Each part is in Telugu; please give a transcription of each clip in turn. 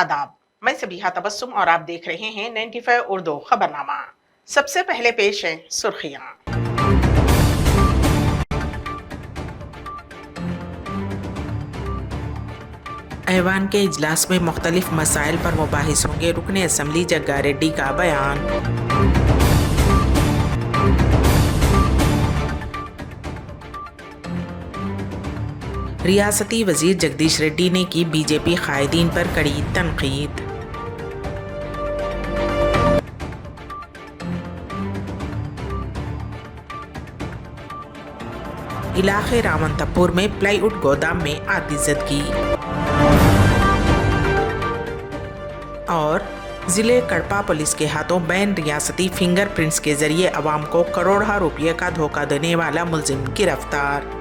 आदाब। मैं सबिहा तबस्सुम और आप देख रहे हैं 95 उर्दू खबरनामा। सबसे पहले पेश है सुर्खियां। ऐवान के इजलास में मुख्तलिफ मसाइल पर मुबाहिस होंगे। रुकने असम्बली जग्गा रेड्डी का बयान। रियासती वजीर जगदीश रेड्डी ने की बीजेपी कायदीन पर कड़ी तनकीद। इलाके रावंतपुर में प्लाईवुड गोदाम में आतिशबाजी। और जिले कड़पा पुलिस के हाथों बैन रियासती फिंगरप्रिंट्स के जरिए अवाम को करोड़ों रुपये का धोखा देने वाला मुलजिम गिरफ्तार।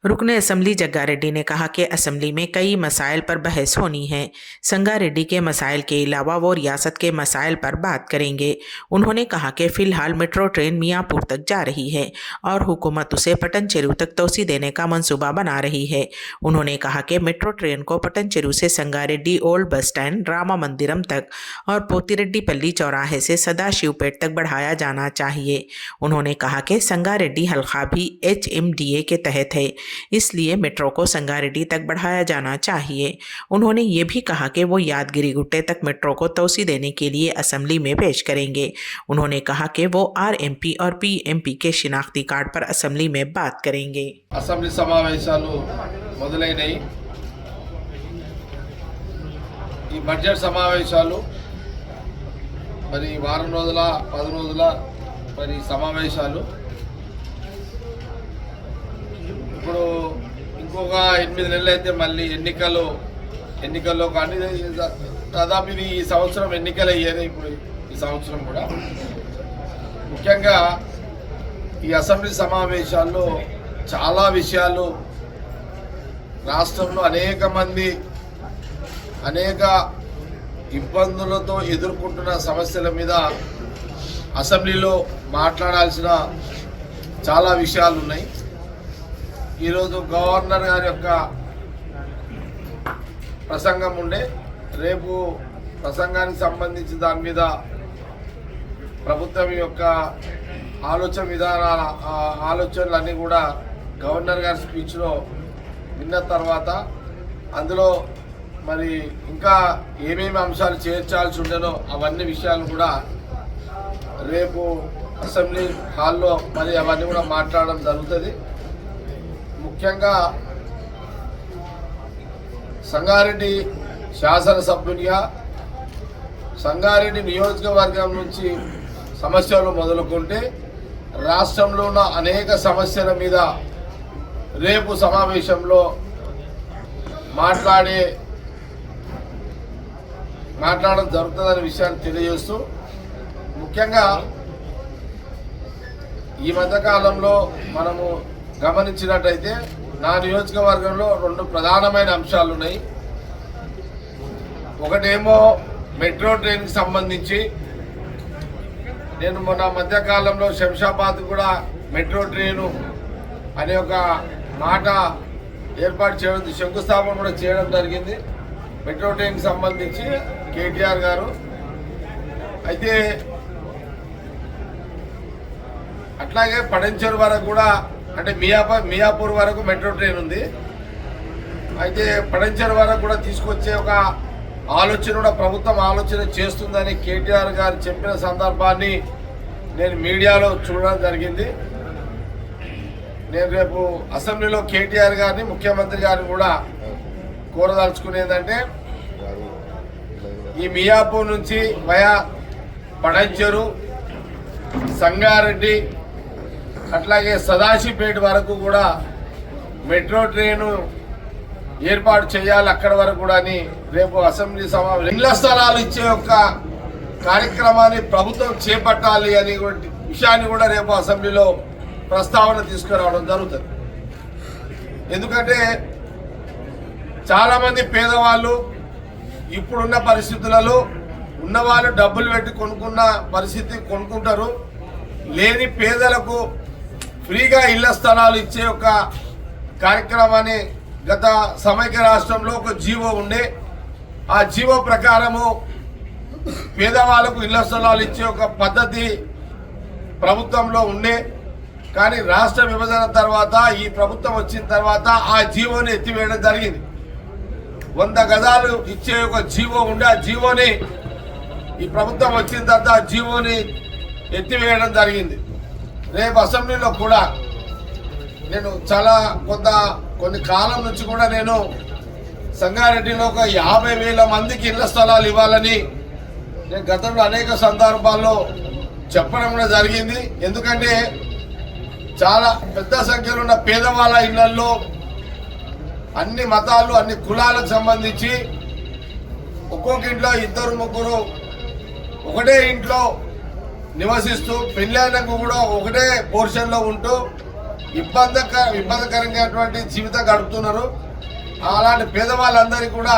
रुकने असम्बली जग्गा रेड्डी ने कहा कि असम्बली में कई मसाइल पर बहस होनी है। संगा रेड्डी के मसाइल के अलावा वो रियासत के मसाइल पर बात करेंगे। उन्होंने कहा कि फ़िलहाल मेट्रो ट्रेन मियाँपुर तक जा रही है और हुकूमत उसे पटनचेरू तक तोसी देने का मंसूबा बना रही है। उन्होंने कहा कि मेट्रो ट्रेन को पटनचेरू से Sanga Reddy old bus stand, Rama Mandiram तक और पोतिरेड्डीपल्ली चौराहे से सदाशिवपेट तक बढ़ाया जाना चाहिए। उन्होंने कहा कि संगा रेड्डी हल्का भी HMDA के तहत है, इसलिए मेट्रो को संगारेड्डी तक बढ़ाया जाना चाहिए। उन्होंने ये भी कहा कि वो यादगिरी गुट्टे तक मेट्रो को तोसी देने के लिए असेंबली में पेश करेंगे। उन्होंने कहा कि वो RMP और PMP के शिनाख्ती कार्ड पर असेंबली में बात करेंगे। అసెంబ్లీ సమావేశాలు మొదలైనవి। ఈ బడ్జెట్ సమావేశాలు మరి వారం రోజుల 10 రోజుల మరి సమావేశాలు ఇప్పుడు ఇంకొక 8 నెలలు అయితే మళ్ళీ ఎన్నికల్లో కానీ దాదాపు ఇది ఈ సంవత్సరం ఎన్నికలు అయ్యేది। ఇప్పుడు ఈ సంవత్సరం కూడా ముఖ్యంగా ఈ అసెంబ్లీ సమావేశాల్లో చాలా విషయాలు రాష్ట్రంలో అనేక మంది అనేక ఇబ్బందులతో ఎదుర్కొంటున్న సమస్యల మీద అసెంబ్లీలో మాట్లాడాల్సిన చాలా విషయాలు ఉన్నాయి। ఈరోజు గవర్నర్ గారి యొక్క ప్రసంగం ఉండే, రేపు ప్రసంగానికి సంబంధించి దాని మీద ప్రభుత్వం యొక్క ఆలోచనలన్నీ కూడా గవర్నర్ గారి స్పీచ్లో విన్న తర్వాత అందులో మరి ఇంకా ఏమేమి అంశాలు చేర్చాల్సి ఉండేనో అవన్నీ విషయాలు కూడా రేపు అసెంబ్లీ హాల్లో మరి అవన్నీ కూడా మాట్లాడడం జరుగుతుంది। ముఖ్యంగా సంగారెడ్డి శాసనసభ్యునిగా సంగారెడ్డి నియోజకవర్గం నుంచి సమస్యలు మొదలుకుంటే రాష్ట్రంలో ఉన్న అనేక సమస్యల మీద రేపు సమావేశంలో మాట్లాడడం జరుగుతుందనే విషయాన్ని తెలియజేస్తూ, ముఖ్యంగా ఈ మధ్యకాలంలో మనము గమనించినట్టయితే నా నియోజకవర్గంలో 2 ప్రధానమైన అంశాలు ఉన్నాయి। ఒకటేమో మెట్రో ట్రైన్కి సంబంధించి నేను మొన్న మధ్యకాలంలో శంషాబాద్ కూడా మెట్రో ట్రైను అనే ఒక మాట ఏర్పాటు చేయడం, శంకుస్థాపన కూడా చేయడం జరిగింది మెట్రో ట్రైన్కి సంబంధించి కేటీఆర్ గారు। అయితే అట్లాగే పడంచెరు వరకు కూడా అంటే మియాపూర్ వరకు మెట్రో ట్రైన్ ఉంది। అయితే పడంచెరు వరకు కూడా తీసుకొచ్చే ఒక ఆలోచన కూడా ప్రభుత్వం ఆలోచన చేస్తుందని కేటీఆర్ గారు చెప్పిన సందర్భాన్ని నేను మీడియాలో చూడడం జరిగింది। నేను రేపు అసెంబ్లీలో కేటీఆర్ గారిని, ముఖ్యమంత్రి గారిని కూడా కోరదలుచుకునేదంటే ఈ మియాపూర్ నుంచి వయా పడంచెరు, సంగారెడ్డి అట్లాగే సదాశివపేట వరకు కూడా మెట్రో ట్రైను ఏర్పాటు చేయాలి, అక్కడి వరకు కూడా అని రేపు అసెంబ్లీ సమావేశం ఇళ్ల స్థలాలు ఇచ్చే ఒక కార్యక్రమాన్ని ప్రభుత్వం చేపట్టాలి అనే విషయాన్ని కూడా రేపు అసెంబ్లీలో ప్రస్తావన తీసుకురావడం జరుగుతుంది। ఎందుకంటే చాలామంది పేదవాళ్ళు ఇప్పుడున్న పరిస్థితులలో ఉన్నవాళ్ళు డబ్బులు పెట్టి కొనుక్కున్న పరిస్థితి కొనుక్కుంటారు, లేని పేదలకు ఫ్రీగా ఇళ్ల స్థలాలు ఇచ్చే ఒక కార్యక్రమాన్ని గత సమైక్య రాష్ట్రంలో ఒక జీవో ఉండే ఆ జీవో ప్రకారము పేదవాళ్ళకు ఇళ్ల స్థలాలు ఇచ్చే ఒక పద్ధతి ప్రభుత్వంలో ఉండే, కానీ రాష్ట్ర విభజన తర్వాత ఈ ప్రభుత్వం వచ్చిన తర్వాత ఆ జీవోని ఎత్తివేయడం జరిగింది. 100 గజాలు ఇచ్చే ఒక జీవో ఉండే, ఆ జీవోని ఈ ప్రభుత్వం వచ్చిన తర్వాత ఆ జీవోని ఎత్తివేయడం జరిగింది. రేపు అసెంబ్లీలో కూడా నేను కొన్ని కాలం నుంచి కూడా నేను సంగారెడ్డిలో ఒక 50,000 మందికి ఇళ్ల స్థలాలు ఇవ్వాలని నేను గతంలో అనేక సందర్భాల్లో చెప్పడం కూడా జరిగింది. ఎందుకంటే చాలా పెద్ద సంఖ్యలో ఉన్న పేదవాళ్ళ ఇళ్లలో అన్ని మతాలు అన్ని కులాలకు సంబంధించి ఒక్కొక్క ఇంట్లో 2-3 ఒకటే ఇంట్లో నివసిస్తూ పెళ్ళైనకు కూడా ఒకటే పోర్షన్లో ఉంటూ ఇబ్బందికరంగాటువంటి జీవితం గడుపుతున్నారు. అలాంటి పేదవాళ్ళందరికీ కూడా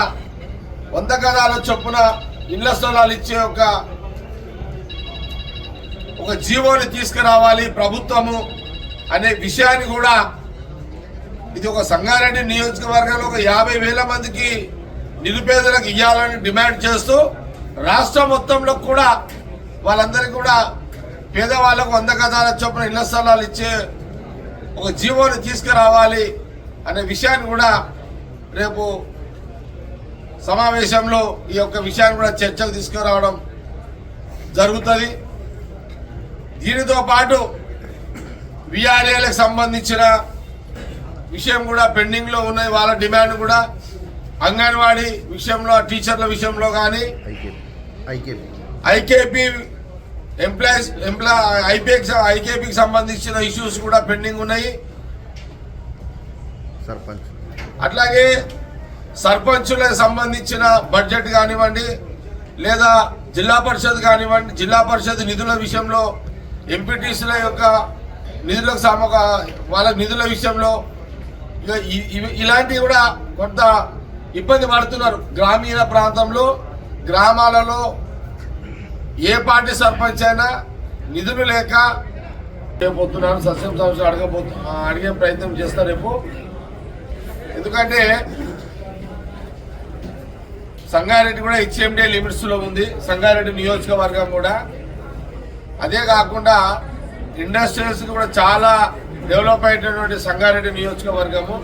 100 గజాల చొప్పున ఇళ్ల స్థలాలు ఇచ్చే ఒక జీవోని తీసుకురావాలి ప్రభుత్వము అనే విషయాన్ని కూడా, ఇది ఒక సంగారెడ్డి నియోజకవర్గంలో ఒక 50,000 మందికి నిరుపేదలకు ఇవ్వాలని డిమాండ్ చేస్తూ రాష్ట్రం మొత్తంలో కూడా వాళ్ళందరికీ కూడా పేదవాళ్ళకు 100 గజాల చొప్పున ఇళ్ల స్థలాలు ఇచ్చే ఒక జీవోని తీసుకురావాలి అనే విషయాన్ని కూడా రేపు సమావేశంలో ఈ యొక్క విషయాన్ని కూడా చర్చకు తీసుకురావడం జరుగుతుంది. దీనితో పాటు విఆర్ఏలకు సంబంధించిన విషయం కూడా పెండింగ్లో ఉన్నది. వాళ్ళ డిమాండ్ కూడా అంగన్వాడీ విషయంలో, టీచర్ల విషయంలో కానీ ఐకేపీ ఐకేపీకి సంబంధించిన ఇష్యూస్ కూడా పెండింగ్ ఉన్నాయి. అట్లాగే సర్పంచులకు సంబంధించిన బడ్జెట్ కానివ్వండి, లేదా జిల్లా పరిషత్ కానివ్వండి, జిల్లా పరిషత్ నిధుల విషయంలో, ఎంపీటీసీల యొక్క వాళ్ళ నిధుల విషయంలో ఇలాంటివి కూడా కొంత ఇబ్బంది పడుతున్నారు. గ్రామీణ ప్రాంతంలో గ్రామాలలో ఏ పార్టీ సర్పంచ్ అయినా నిధులు లేక పోతున్నాను. సస్యం సంస్థ అడిగే ప్రయత్నం చేస్తారు రేపు. ఎందుకంటే సంగారెడ్డి కూడా హెచ్ఎండి లిమిట్స్లో ఉంది, సంగారెడ్డి నియోజకవర్గం కూడా. అదే కాకుండా ఇండస్ట్రీస్ కూడా చాలా డెవలప్ అయినటువంటి సంగారెడ్డి నియోజకవర్గము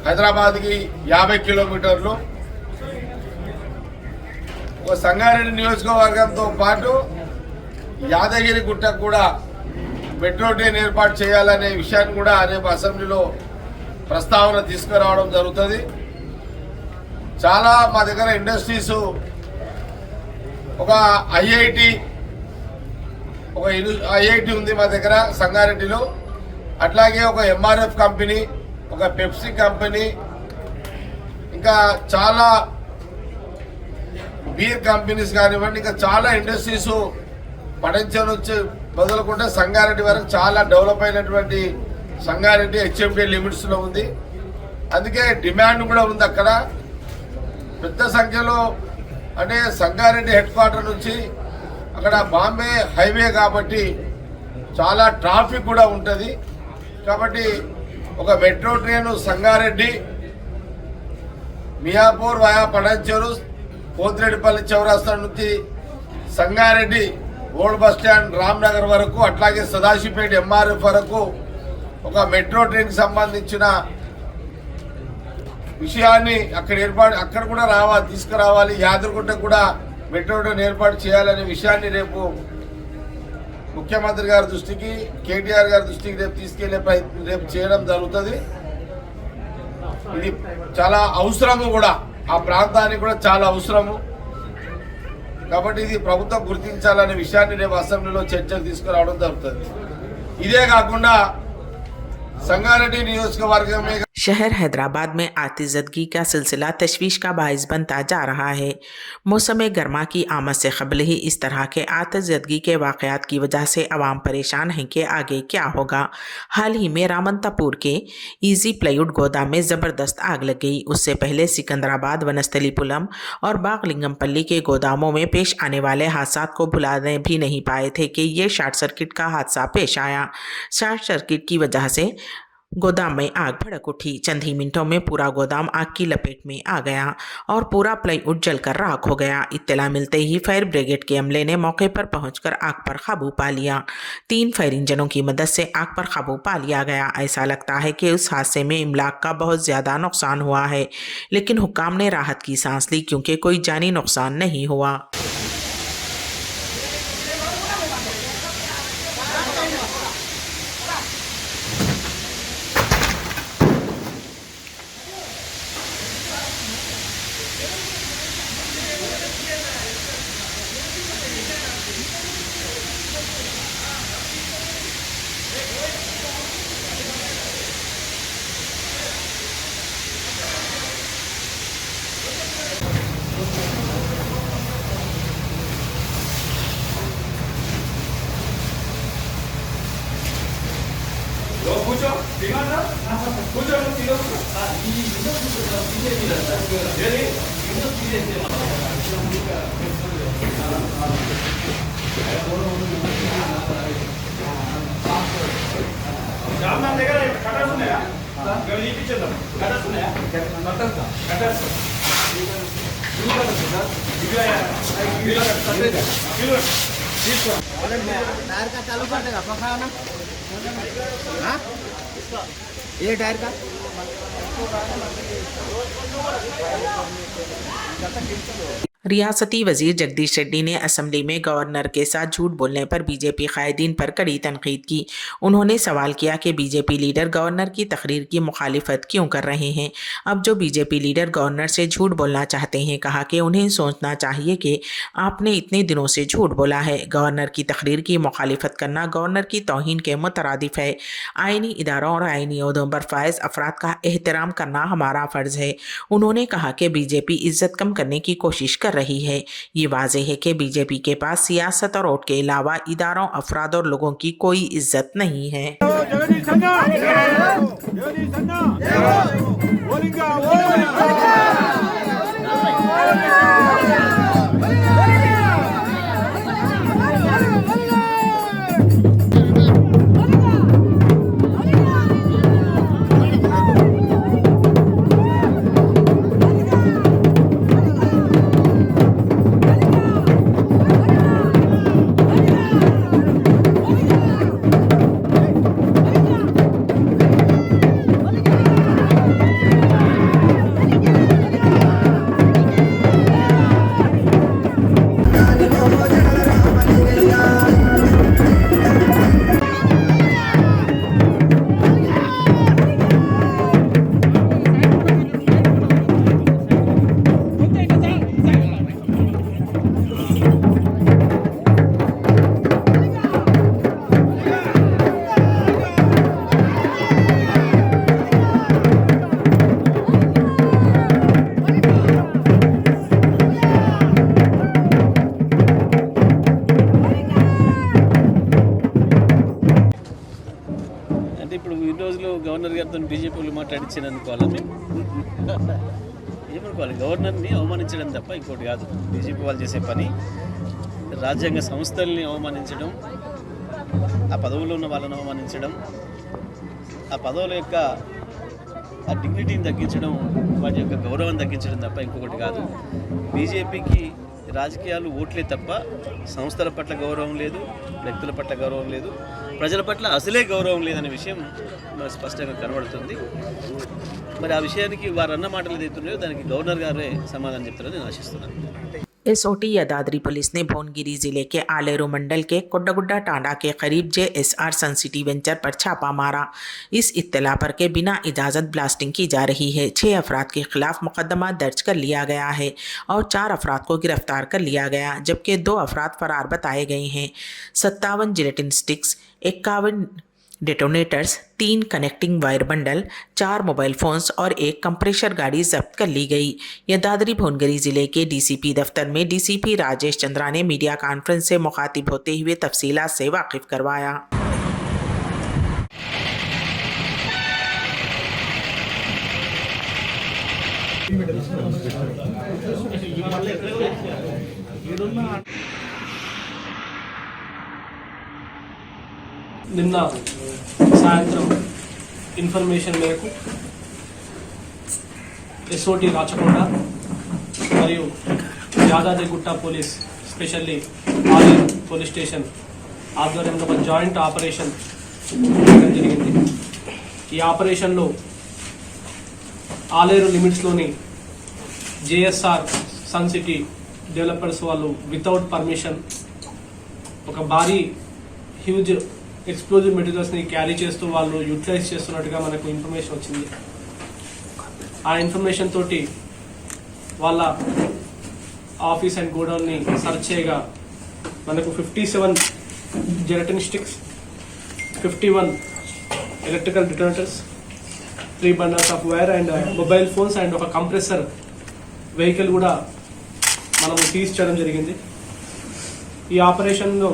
హైదరాబాద్కి 50 కిలోమీటర్లు. ఒక సంగారెడ్డి నియోజకవర్గంతో పాటు యాదగిరి గుట్టకు కూడా మెట్రో ట్రైన్ ఏర్పాటు చేయాలనే విషయాన్ని కూడా రేపు అసెంబ్లీలో ప్రస్తావన తీసుకురావడం జరుగుతుంది. చాలా మా దగ్గర ఇండస్ట్రీస్, ఒక ఐఐటి ఉంది మా దగ్గర సంగారెడ్డిలో. అట్లాగే ఒక ఎంఆర్ఎఫ్ కంపెనీ, ఒక పెప్సీ కంపెనీ, ఇంకా చాలా బీర్ కంపెనీస్ కానివ్వండి, ఇంకా చాలా ఇండస్ట్రీస్ పడంచ నుంచి మొదలుకుంటే సంగారెడ్డి వరకు చాలా డెవలప్ అయినటువంటి సంగారెడ్డి హెచ్ఎండి లిమిట్స్లో ఉంది. అందుకే డిమాండ్ కూడా ఉంది అక్కడ పెద్ద సంఖ్యలో. అంటే సంగారెడ్డి హెడ్ క్వార్టర్ నుంచి అక్కడ బాంబే హైవే కాబట్టి చాలా ట్రాఫిక్ కూడా ఉంటుంది. కాబట్టి ఒక metro train Sangareddy, Miyapur via Patancheru, Pothireddipalli చౌరస్తా నుంచి Sangareddy old bus stand Ramnagar వరకు, అట్లాగే సదాశివపేట ఎంఆర్ఎఫ్ వరకు ఒక మెట్రో ట్రైన్కి సంబంధించిన విషయాన్ని అక్కడ కూడా తీసుకురావాలి. యాదగిరిగుట్ట కూడా మెట్రో ట్రైన్ ఏర్పాటు చేయాలనే విషయాన్ని రేపు ముఖ్యమంత్రి గారి దృష్టికి, కేటీఆర్ గారి దృష్టికి రేపు తీసుకెళ్లే ప్రయత్నం రేపు చేయడం జరుగుతుంది. ఇది చాలా అవసరము కూడా, ఆ ప్రాంతానికి కూడా చాలా అవసరము. కాబట్టి ఇది ప్రభుత్వం గుర్తించాలనే విషయాన్ని రేపు అసెంబ్లీలో చర్చకు తీసుకురావడం జరుగుతుంది. ఇదే కాకుండా संगारेड्डी नियोजकवर्ग में शहर हैदराबाद में आतिज़दगी का सिलसिला तशवीश का बाइस बनता जा रहा है। मौसम गर्मा की आमद से कबल ही इस तरह के आतिज़दगी के वाक़यात की वजह से अवाम परेशान हैं कि आगे क्या होगा। हाल ही में रामंतापुर के ईजी प्लाईवुड गोदाम में ज़बरदस्त आग लग गई। उससे पहले सिकंदराबाद, वनस्थलीपुलम और बागलिंगमपल्ली के गोदामों में पेश आने वाले हादसा को भुलाने भी नहीं पाए थे कि ये शॉर्ट सर्किट का हादसा पेश आया। शॉर्ट सर्किट की वजह से गोदाम में आग भड़क उठी। चंद ही मिनटों में पूरा गोदाम आग की लपेट में आ गया और पूरा प्लाईवुड जलकर राख हो गया। इत्तला मिलते ही फायर ब्रिगेड के अमले ने मौके पर पहुंचकर आग पर काबू पा लिया। 3 फायर इंजनों की मदद से आग पर काबू पा लिया गया। ऐसा लगता है कि उस हादसे में इमलाक का बहुत ज्यादा नुकसान हुआ है, लेकिन हुक्काम ने राहत की सांस ली क्योंकि कोई जानी नुकसान नहीं हुआ। टायर का चालू कर देगा पकड़ा ना। हाँ ये टायर का रियासती वजीर जगदीश रेड्डी ने असेंबली में गवर्नर के साथ झूठ बोलने पर बीजेपी कायदीन पर कड़ी तनकीद की। उन्होंने सवाल किया कि बीजेपी लीडर गवर्नर की तकरीर की मुखालिफत क्यों कर रहे हैं। अब जो बीजेपी लीडर गवर्नर से झूठ बोलना चाहते हैं, कहा कि उन्हें सोचना चाहिए कि आपने इतने दिनों से झूठ बोला है। गवर्नर की तकरीर की मुखालिफत करना गवर्नर की तौहीन के मुतरादिफ है। आइनी इदारों और आइनी ओहदों पर फायज अफराद का एहतराम करना हमारा फ़र्ज़ है। उन्होंने कहा कि बीजेपी इज्जत कम करने की कोशिश कर रही है। ये वाज़ेह है कि बीजेपी के पास सियासत और वोट के अलावा इदारों, अफराद और लोगों की कोई इज्जत नहीं है। ఇప్పుడు ఈ రోజులో గవర్నర్ గారితో బీజేపీ మాట్లాడించాను అనుకోవాలా మేము ఏమనుకోవాలి? గవర్నర్ని అవమానించడం తప్ప ఇంకోటి కాదు. బీజేపీ వాళ్ళు చేసే పని రాజ్యాంగ సంస్థల్ని అవమానించడం, ఆ పదవుల్లో ఉన్న వాళ్ళని అవమానించడం, ఆ పదవుల యొక్క ఆ డిగ్నిటీని తగ్గించడం, వాటి యొక్క గౌరవాన్ని తగ్గించడం తప్ప ఇంకొకటి కాదు. బీజేపీకి రాజకీయాలు ఓట్లే తప్ప సంస్థల పట్ల గౌరవం లేదు, వ్యక్తుల పట్ల గౌరవం లేదు, ప్రజల పట్ల అసలే గౌరవం లేదనే విషయం స్పష్టంగా కనబడుతుంది. మరి ఆ విషయానికి వారు అన్న మాటలు ఏదైతున్నాయో దానికి గవర్నర్ గారే సమాధానం చెప్తారని నేను ఆశిస్తున్నాను. एसओटी या दादरी पुलिस ने भोनगिरी जिले के आलेरू मंडल के कोड्डागुड्डा टांडा के करीब JSR सन सिटी वेंचर पर छापा मारा। इस इत्तला पर के बिना इजाज़त ब्लास्टिंग की जा रही है। 6 अफराद के खिलाफ मुकदमा दर्ज कर लिया गया है और 4 अफराद को गिरफ्तार कर लिया गया, जबकि 2 अफराद फरार बताए गए हैं। 57 gelatin sticks, 51 detonators, 3 connecting wire bundle, 4 mobile phones और 1 कंप्रेशर गाड़ी जब्त कर ली गई। यह दादरी भोनगरी जिले के DCP दफ्तर में DCP राजेश चंद्रा ने मीडिया कॉन्फ्रेंस से मुखातिब होते हुए तफसीलात से वाकिफ करवाया। నిన్న సాయంత్రం ఇన్ఫర్మేషన్ మేరకు ఎస్ఓటి రాచకొండ మరియు Yadadrigutta police specially Aler police station ఆధ్వర్యంలో ఒక జాయింట్ ఆపరేషన్ చేయడం జరిగింది. ఈ ఆపరేషన్లో ఆలేరు లిమిట్స్లోని జేఎస్ఆర్ సన్ సిటీ డెవలపర్స్ వాళ్ళు వితౌట్ పర్మిషన్ ఒక భారీ హ్యూజ్ ఎక్స్ప్లోజివ్ మెటీరియల్స్ని క్యారీ చేస్తూ వాళ్ళు యూటిలైజ్ చేస్తున్నట్టుగా మనకు ఇన్ఫర్మేషన్ వచ్చింది. ఆ ఇన్ఫర్మేషన్ తోటి వాళ్ళ ఆఫీస్ అండ్ గోడౌన్ని సర్చ్ చేయగా మనకు 57 gelatin sticks, 51 electrical detonators, 3 bundles of wire and mobile phones and ఒక కంప్రెసర్ వెహికల్ కూడా మనము సీజ్ చేయడం జరిగింది. ఈ ఆపరేషన్లో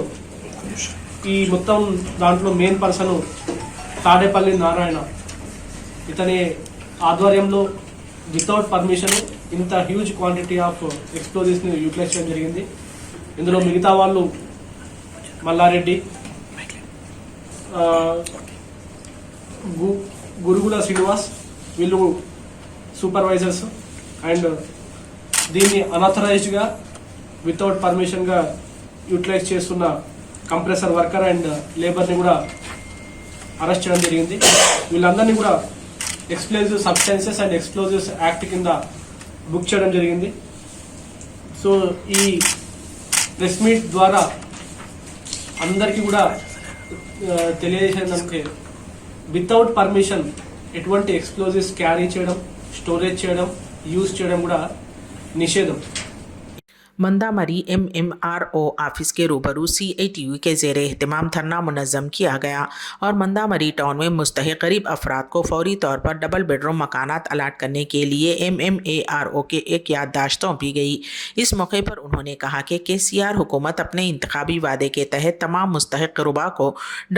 ఈ మొత్తం దాంట్లో మెయిన్ పర్సన్ తాడేపల్లి నారాయణ, ఇతని ఆధ్వర్యంలో వితౌట్ పర్మిషన్ ఇంత హ్యూజ్ క్వాంటిటీ ఆఫ్ ఎక్స్ప్లోజివ్స్ని యూటిలైజ్ చేయడం జరిగింది. ఇందులో మిగతా వాళ్ళు మల్లారెడ్డి, గురుగుల శ్రీనివాస్ వీళ్ళు సూపర్వైజర్స్ అండ్ దీన్ని అనాథరైజ్డ్గా వితౌట్ పర్మిషన్గా యూటిలైజ్ చేస్తున్న కంప్రెసర్ వర్కర్ అండ్ లేబర్ని కూడా అరెస్ట్ చేయడం జరిగింది. వీళ్ళందరినీ కూడా explosive substances and explosives act కింద బుక్ చేయడం జరిగింది. సో ఈ ప్రెస్ మీట్ ద్వారా అందరికీ కూడా తెలియజేసేదంటే వితౌట్ పర్మిషన్ ఎటువంటి ఎక్స్ప్లోజివ్స్ క్యారీ చేయడం, స్టోరేజ్ చేయడం, యూజ్ చేయడం కూడా నిషేధం. मंदामरी MMRO ऑफिस के रूबरू CITU के ज़ेरे एहतमाम धरना मुनज़्ज़म किया गया और मंदामरी टाउन में मुस्तहिक़ गरीब अफराद को फौरी तौर पर डबल बेडरूम मकानात अलाट करने के लिए MMARO के एक याददाश्त सौंपी गई। इस मौके पर उन्होंने कहा कि KCR हुकूमत अपने इंतखाबी वादे के तहत तमाम मुस्तहिक़ गुरबा को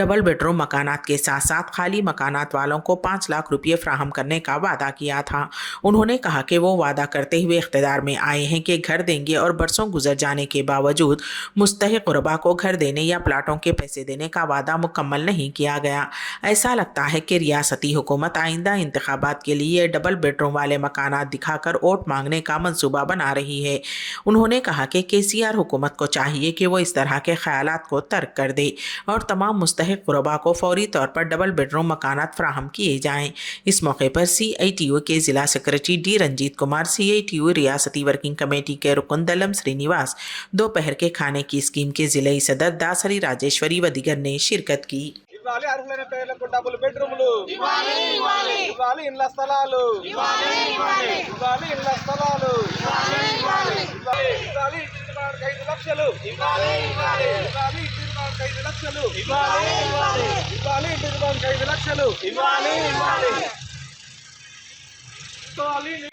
डबल बेडरूम मकानात के साथ साथ खाली मकानात वालों को 5 लाख रुपये फ्राहम करने का वादा किया था। उन्होंने कहा कि वो वादा करते हुए इख्तियार में आए हैं कि घर देंगे और गुजर जाने के बावजूद मुस्तहिक़ गुरबा को घर देने या प्लाटों के पैसे देने का वादा मुकम्मल नहीं किया गया। ऐसा लगता है कि रियासती हुकूमत आइंदा इंतखाबात के लिए डबल बेडरूम वाले मकानात दिखाकर वोट मांगने का मंसूबा बना रही है। उन्होंने कहा कि KCR हुकूमत को चाहिए कि वो इस तरह के ख्यालात को तर्क कर दे और तमाम मुस्तहिक़ गुरबा को फौरी तौर पर डबल बेडरूम मकानात फ्राहम किए जाएँ। इस मौके पर CITU के ज़िला secretary D Ranjit Kumar, CITU रियासती वर्किंग कमेटी के रुकन दलम श्रीनिवास, दोपहर के खाने की स्कीम के जिले सदर दासरी राजेश्वरी व दिगर ने शिरकत की। అర్హులైన పేర్లకు డబుల్ బెడ్రూములు ఇవ్వాలి, ఇండ్ల స్థలాలు ఇవ్వాలి, ఇండ్ల స్థలాలు ఇవ్వాలి, ఇంటి నిర్మాణానికి 5 లక్షలు ఇవ్వాలి, ఇంటి నిర్మాణానికి 5 లక్షలు ఇవ్వాలి, ఇంటి నిర్మాణానికి 5 లక్షలు ఇవ్వాలి,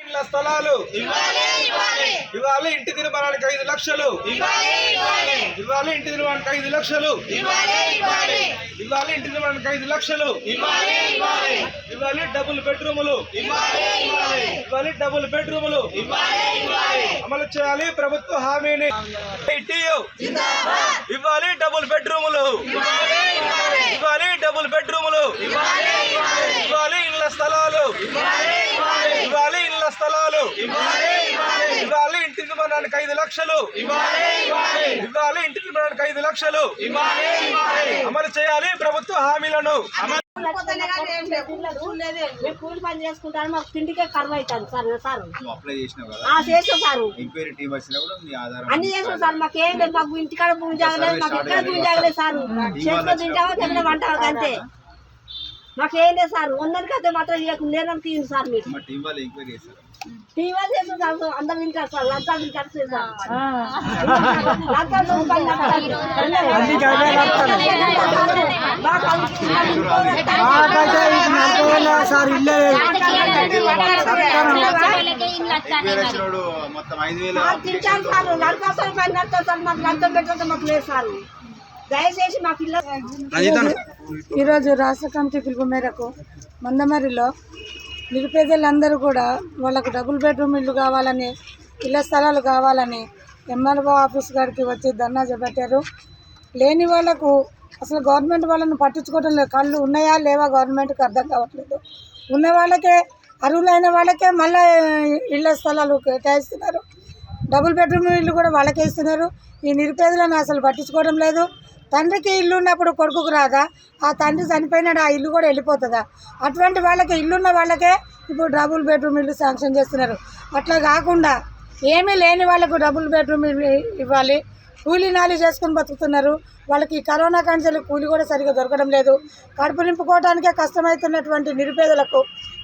ఇండ్ల స్థలాలు ఇవ్వాలి, ఇంటి నిర్మాణానికి 5 లక్షలు ఇవ్వాలి, ఇంటి నిర్మాణానికి 5 లక్షలు ఇవ్వాలి, ఇంటి నిర్మాణానికి 5 లక్షలు ఇవ్వాలి, డబుల్ బెడ్రూములు ఇవ్వాలి, డబుల్ బెడ్రూములు అమలు చేయాలి ప్రభుత్వ హామీని. ఇవ్వాలి డబుల్ బెడ్రూములు ఇవ్వాలి, డబుల్ బెడ్రూములు ఇవ్వాలి, ఇండ్ల స్థలాలు ఇవ్వాలి, ఇండ్ల స్థలాలు ఇవ్వాలి, ఇంటి నిర్మాణానికి 5 లక్షలు ఇవ్వాలి, ఇంటి నిర్మాణానికి 5 లక్షలు అమలు చేయాలి ప్రభుత్వ హామీలను. కూలి పని చేసుకుంటాను, మాకు తిండికే కరువు అవుతుంది సార్. చేసాం సార్, అన్ని చేసాం సార్. మాకేం లేదు, మాకు ఇంటికాడ భూమి జాగలేదు, మాకు ఇక్కడ భూమి జాగలేదు సార్. చేసుకొని తింటామో తిన్న వంట అంతే, మాకేం లేదు సార్. ఉన్నదికి అయితే మాత్రం లేదని తీయండి సార్. మీకు టీవీ చేసాం సార్, అందరూ వింటారు సార్, లంచాలు వింటారు సార్. తింటారు సార్, నడపాలి పని నడుతుంది సార్. మాకు లంచం పెట్టడం మాకు లేదు సార్. దయచేసి మా పిల్లలు ఈరోజు రాష్ట్ర కమిటీ పిలుపు మేరకు మందమరిలో నిరుపేదలందరూ కూడా వాళ్ళకు డబుల్ బెడ్రూమ్ ఇల్లు కావాలని, ఇళ్ల స్థలాలు కావాలని MRO ఆఫీస్ గారికి వచ్చి ధర్నా చేపట్టారు. లేని వాళ్లకు అసలు గవర్నమెంట్ వాళ్ళని పట్టించుకోవడం లేదు. కళ్ళు ఉన్నాయా లేవా గవర్నమెంట్కి అర్థం కావట్లేదు. ఉన్న వాళ్ళకే, అర్హులైన వాళ్ళకే మళ్ళీ ఇళ్ళ స్థలాలు కేటాయిస్తున్నారు. డబుల్ బెడ్రూమ్ ఇల్లు కూడా వాళ్ళకే ఇస్తున్నారు. ఈ నిరుపేదలను అసలు పట్టించుకోవడం లేదు. తండ్రికి ఇల్లు ఉన్నప్పుడు కొడుకుకు రాదా? ఆ తండ్రి చనిపోయినాడు, ఆ ఇల్లు కూడా వెళ్ళిపోతుందా? అటువంటి వాళ్ళకి, ఇల్లున్న వాళ్ళకే ఇప్పుడు డబుల్ బెడ్రూమ్ ఇల్లు శాంక్షన్ చేస్తున్నారు. అట్లా కాకుండా ఏమీ లేని వాళ్ళకు డబుల్ బెడ్రూమ్ ఇల్లు ఇవ్వాలి. కూలీ నాలి చేసుకొని బతుకుతున్నారు. వాళ్ళకి ఈ కరోనా కాంచెలు కూలి కూడా సరిగ్గా దొరకడం లేదు. కడుపు నింపుకోవడానికే కష్టమవుతున్నటువంటి నిరుపేదలకు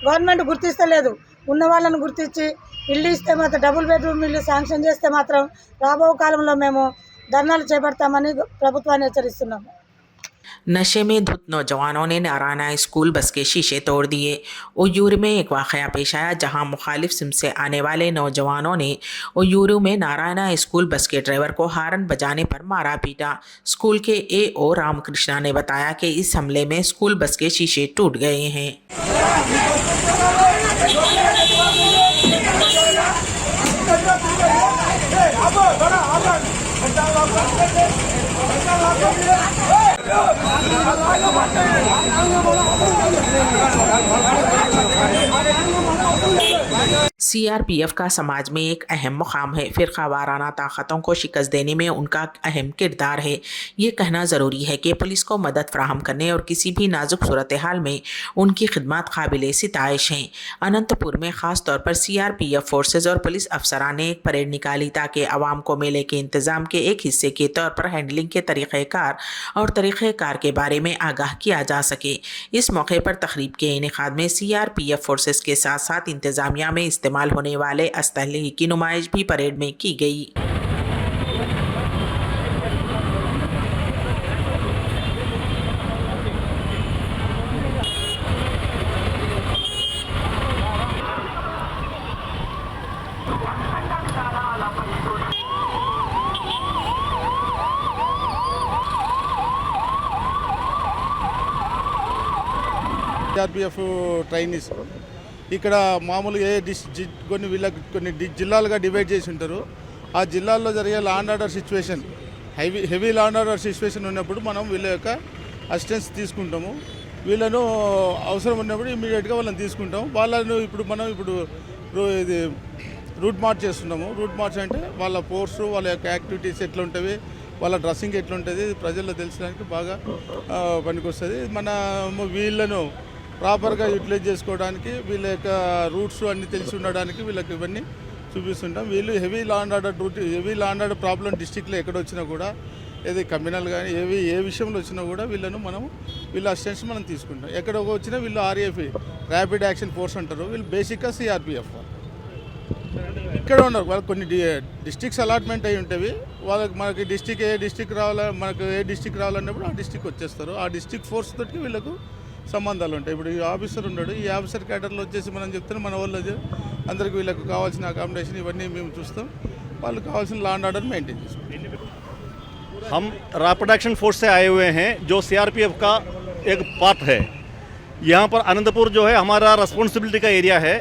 గవర్నమెంట్ గుర్తిస్తలేదు. ఉన్న వాళ్ళను గుర్తించి ఇల్లు ఇస్తే మాత్రం, డబుల్ బెడ్రూమ్ ఇల్లు శాంక్షన్ చేస్తే మాత్రం రాబో కాలంలో మేము ధర్నాలు చేపడతామని ప్రభుత్వాన్ని హెచ్చరిస్తున్నాము. नशे में धुत नौजवानों ने नारायणा स्कूल बस के शीशे तोड़ दिए। ओयूर में एक वाक़या पेश आया जहां मुखालिफ सिम से आने वाले नौजवानों ने ओयूरू में नारायणा स्कूल बस के ड्राइवर को हारन बजाने पर मारा पीटा। स्कूल के AO रामकृष्णा ने बताया कि इस हमले में स्कूल बस के शीशे टूट गए हैं। CRPF का समाज में एक अहम मुकाम है। फ़िरका वाराना ताकतों को शिकस्त देने में उनका अहम किरदार है। ये कहना ज़रूरी है कि पुलिस को मदद फ्राहम करने और किसी भी नाजुक सूरत हाल में उनकी खिदमत काबिल सिताइश हैं। अनंतपुर में ख़ास तौर पर CRPF फोर्सेज और पुलिस अफसरान ने एक परेड निकाली ताकि आवाम को मेले के इंतज़ाम के एक हिस्से के तौर पर हैंडलिंग के तरीक़ेकार और तरीक़ेकार के बारे में आगाह किया जा सके। इस मौके पर तकरीब के इनेकाद में CRPF फोर्सेज के साथ साथ इंतज़ामिया में इस्तेमाल होने वाले असलहे की नुमाइश भी परेड में की गई। CRPF ట్రైనీస్ ఇక్కడ మామూలుగా కొన్ని జిల్లాలుగా డివైడ్ చేసి ఉంటారు. ఆ జిల్లాల్లో జరిగే law and order situation, heavy law and order situation ఉన్నప్పుడు మనం వీళ్ళ యొక్క అసిస్టెన్స్ తీసుకుంటాము. వీళ్ళను అవసరం ఉన్నప్పుడు ఇమీడియట్గా వాళ్ళని తీసుకుంటాం. వాళ్ళను ఇప్పుడు ఇది రూట్ మార్చ్ చేస్తున్నాము. రూట్ మార్చ్ అంటే వాళ్ళ పోర్సు, వాళ్ళ యొక్క యాక్టివిటీస్ ఎట్లా ఉంటుంది, వాళ్ళ డ్రెస్సింగ్ ఎట్లా ఉంటుంది ప్రజల్లో తెలిసడానికి బాగా పనికొస్తుంది. మన వీళ్ళను ప్రాపర్గా యూటిలైజ్ చేసుకోవడానికి, వీళ్ళ యొక్క రూట్స్ అన్నీ తెలిసి ఉండడానికి వీళ్ళకి ఇవన్నీ చూపిస్తుంటాం. వీళ్ళు heavy law and order problem డిస్టిక్లో ఎక్కడ వచ్చినా కూడా, ఏది కమ్యూనల్ కానీ ఏ విషయంలో వచ్చినా కూడా వీళ్ళ అసిస్టెన్స్ మనం తీసుకుంటాం. ఎక్కడ వచ్చినా వీళ్ళు RAF ర్యాపిడ్ యాక్షన్ ఫోర్స్ అంటారు. వీళ్ళు బేసిక్గా CRPF ఇక్కడ ఉన్నారు. వాళ్ళకి కొన్ని డిస్ట్రిక్ట్స్ అలాట్మెంట్ అయి ఉంటాయి. మనకి ఏ డిస్టిక్ రావాలన్నప్పుడు ఆ డిస్టిక్ వచ్చేస్తారు. ఆ డిస్టిక్ ఫోర్స్ తోటి వీళ్ళకు సంబంధాలు ఉంటాయి. ఇప్పుడు ఈ ఆఫీసర్ ఉన్నాడు, ఈ ఆఫీసర్ క్యాడర్లో వచ్చేసి మనం చెప్తున్నాం మన వాళ్ళు అందరికీ వీళ్ళకి కావాల్సిన అకామిడేషన్ ఇవన్నీ మేము చూస్తాం. వాళ్ళు కావాల్సిన లా అండ్ ఆర్డర్ మెయింటైన్ చేసుకుంటాం. हम रैपिड एक्शन फोर्स से आए हुए हैं जो CRPF का एक पार्ट है। यहाँ पर अनंतपुर जो है हमारा रिस्पॉन्सिबिलिटी का एरिया है।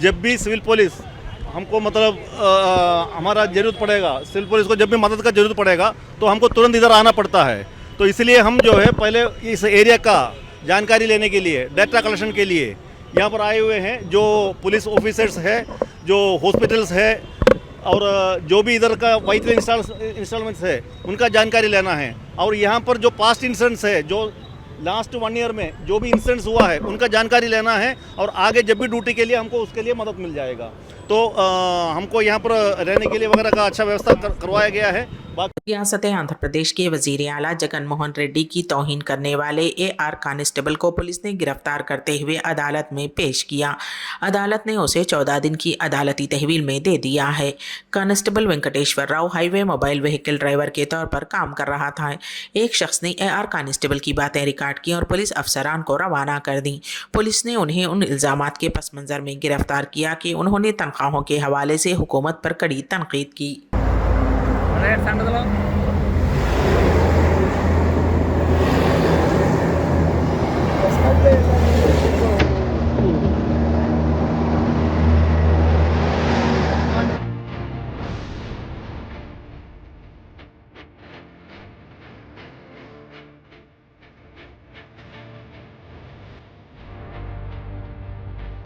जब भी सिविल पुलिस हमको हमारा ज़रूरत पड़ेगा, सिविल पुलिस को जब भी मदद का ज़रूरत पड़ेगा तो हमको तुरंत इधर आना पड़ता है। तो इसलिए हम जो है पहले इस एरिया का जानकारी लेने के लिए, डाटा कलेक्शन के लिए यहाँ पर आए हुए हैं। जो पुलिस ऑफिसर्स है, जो हॉस्पिटल्स है और जो भी इधर का व्हीकल इंस्टॉलमेंट्स है उनका जानकारी लेना है। और यहाँ पर जो पास्ट इंसिडेंट्स है, जो लास्ट 1 ईयर में जो भी इंसिडेंट्स हुआ है उनका जानकारी लेना है। और आगे जब भी ड्यूटी के लिए हमको उसके लिए मदद मिल जाएगा। तो हमको यहाँ पर रहने के लिए वगैरह का अच्छा व्यवस्था करवाया गया है। रियासत आंध्र प्रदेश के वजीर आला जगन मोहन रेड्डी की तौहीन करने वाले AR कांस्टेबल को पुलिस ने गिरफ्तार करते हुए अदालत में पेश किया। अदालत ने उसे 14 दिन की अदालती तहवील में दे दिया है। Constable Venkateswara Rao highway mobile vehicle driver के तौर पर काम कर रहा था। एक शख्स ने AR कांस्टेबल की बातें रिकॉर्ड की और पुलिस अफसरान को रवाना कर दी। पुलिस ने उन्हें उन इल्ज़ामात के पस मंज़र में गिरफ्तार किया कि उन्होंने तनख्वाहों के हवाले से हुकूमत पर कड़ी तनकीद की।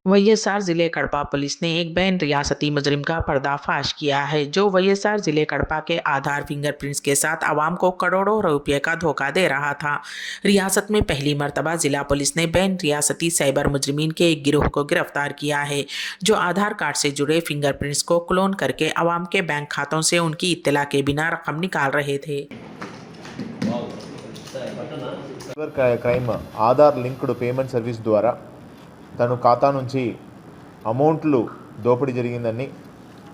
वाईएसआर जिले कड़पा पुलिस ने एक बैन रियासती मुजरिम का पर्दाफाश किया है जो वाईएसआर जिले कड़पा के आधार फिंगरप्रिंट्स के साथ आवाम को करोड़ों रुपए का धोखा दे रहा था। रियासत में पहली मर्तबा जिला पुलिस ने बैन रियासती साइबर मुजरिमीन के एक गिरोह को गिरफ्तार किया है जो आधार कार्ड से जुड़े फिंगरप्रिंट्स को क्लोन करके आवाम के बैंक खातों से उनकी इत्तला के बिना रकम निकाल रहे थे। Crime Aadhaar linked payment service ద్వారా తను ఖాతా నుంచి అమౌంట్లు దోపిడీ జరిగిందని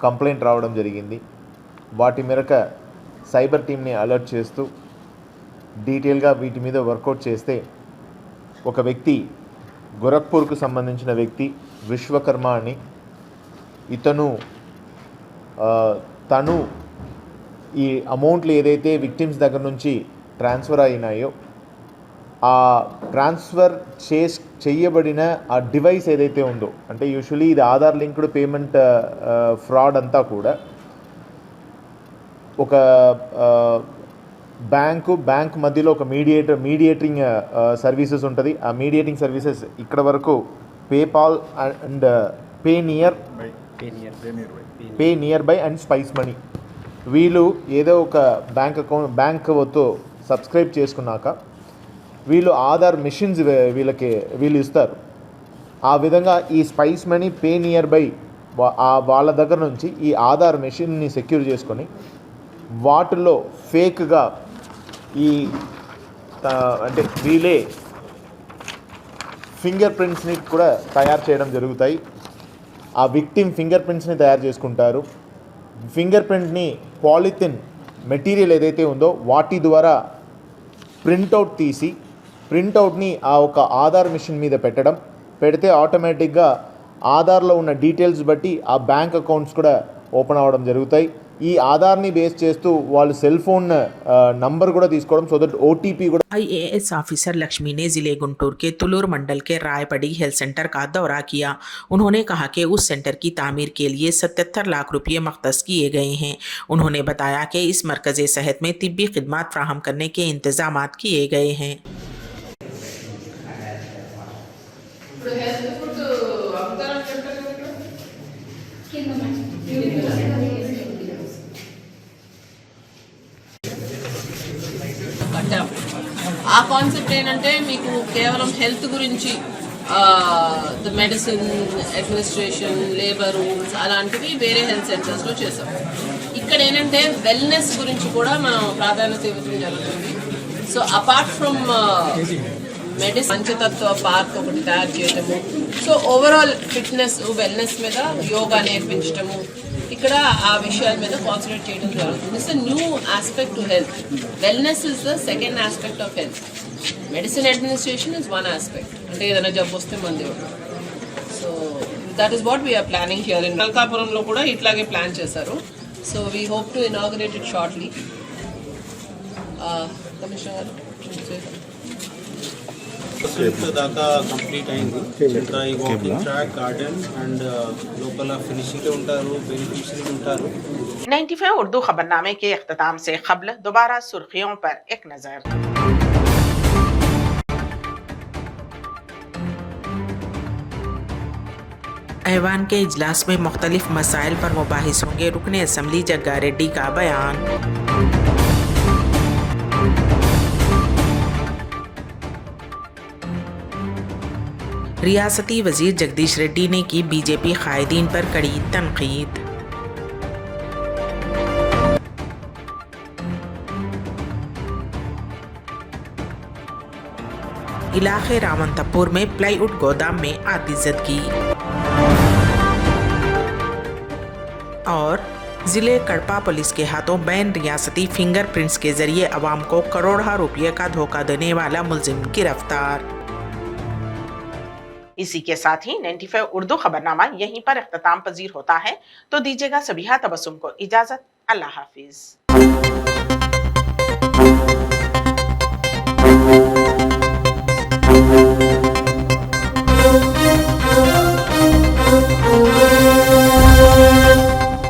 కంప్లైంట్ రావడం జరిగింది. వాటి మేరకు సైబర్ టీమ్ని అలర్ట్ చేస్తూ డీటెయిల్గా వీటి మీద వర్కౌట్ చేస్తే ఒక వ్యక్తి గోరఖ్పూర్కు సంబంధించిన వ్యక్తి విశ్వకర్మ అని తను ఈ అమౌంట్లు ఏదైతే విక్టిమ్స్ దగ్గర నుంచి ట్రాన్స్ఫర్ అయినాయో ఆ ట్రాన్స్ఫర్ చేయబడిన ఆ డివైస్ ఏదైతే ఉందో అంటే యూజువల్లీ ఇది ఆధార్ లింక్డ్ పేమెంట్ ఫ్రాడ్ అంతా కూడా ఒక బ్యాంక్ మధ్యలో ఒక మీడియేటింగ్ సర్వీసెస్ ఉంటుంది. ఆ మీడియేటింగ్ సర్వీసెస్ ఇక్కడ వరకు PayPal and pay near by and spice money వీళ్ళు ఏదో ఒక బ్యాంక్తో సబ్స్క్రైబ్ చేసుకున్నాక వీళ్ళు ఆధార్ మెషిన్స్ వీళ్ళు ఇస్తారు. ఆ విధంగా ఈ spice money pay near by వాళ్ళ దగ్గర నుంచి ఈ ఆధార్ మెషిన్ని సెక్యూర్ చేసుకొని వాటిల్లో ఫేక్గా అంటే వీళ్ళే ఫింగర్ ప్రింట్స్ని కూడా తయారు చేయడం జరుగుతాయి. ఆ విక్టిమ్ ఫింగర్ ప్రింట్స్ని తయారు చేసుకుంటారు. ఫింగర్ ప్రింట్ని పాలిథిన్ మెటీరియల్ ఏదైతే ఉందో వాటి ద్వారా ప్రింట్అవుట్ తీసి ప్రింట్అవుట్ని ఆ ఒక ఆధార్ మిషన్ మీద పెడితే ఆటోమేటిక్గా ఆధార్లో ఉన్న డీటెయిల్స్ బట్టి ఆ బ్యాంక్ అకౌంట్స్ కూడా ఓపెన్ అవ్వడం జరుగుతాయి. ఈ ఆధార్ని బేస్ చేస్తూ వాళ్ళు సెల్ ఫోన్ నంబర్ కూడా తీసుకోవడం సో దట్ ఓటీపీ కూడా. IAS ऑफिसर लक्ष्मी ने जिले गुंटूर के तुलूर मंडल के रायपड़ी हेल्थ सेंटर का दौरा किया। उन्होंने कहा कि उस सेंटर की तामीर के लिए 77 लाख रुपये मख्तस किए गए हैं। उन्होंने बताया कि इस मरकज़ सेहत में तिब्बी खिदमात फ्राहम करने के इंतजाम किए गए हैं। ఆ కాన్సెప్ట్ ఏంటంటే మీకు కేవలం హెల్త్ గురించి the medicine administration labour rules అలాంటివి వేరే హెల్త్ సెంటర్స్లో చేసాం. ఇక్కడ ఏంటంటే వెల్నెస్ గురించి కూడా మనం ప్రాధాన్యత ఇవ్వడం జరుగుతుంది. So apart from medicine Panchatatva park ఒకటి తయారు చేయటము, సో ఓవరాల్ ఫిట్నెస్ వెల్నెస్ మీద యోగా నేర్పించటము, ఇక్కడ ఆ విషయాల మీద కాన్సన్ట్రేట్ చేయడం జరుగుతుంది. It's a new aspect to health. Wellness is the second aspect of health. Medicine administration is one aspect, అంటే ఏదైనా జబ్బు వస్తే మంది ఇవ్వడం. So that is what we are planning here in మల్కాపురంలో కూడా ఇట్లాగే ప్లాన్ చేశారు. So we hope to inaugurate it shortly. Commissioner గారు దాకా కంప్లీట్ అయింది. ఈ వాకింగ్ ట్రాక్, గార్డెన్ అండ్ లోపల ఫినిషింగ్ ఉంటారు, బెనిఫిషరీ ఉంటారు. 95 उर्दू खबरनामे के इख्तिताम से क़ब्ल दोबारा सुर्खियों पर एक नज़र। ऐवान के इजलास में मुख्तलिफ मसाइल पर मुबाहिस होंगे। रुकने असम्बली जग्गा रेड्डी का बयान। रियासती वजीर जगदीश रेड्डी ने की बीजेपी कायदीन पर कड़ी तनकीद। इलाके रावंतपुर में प्लाईवुड गोदाम में आतिशबाजी। और जिले कड़पा पुलिस के हाथों बैन रियासती फिंगरप्रिंट्स के जरिए अवाम को करोड़ों रुपये का धोखा देने वाला मुलजिम गिरफ्तार। इसी के साथ ही 95 उर्दू खबरनामा यहीं पर इख्तिताम पजीर होता है। तो दीजिएगा सबिहा तबस्सुम को इजाजत। अल्लाह हाफिज।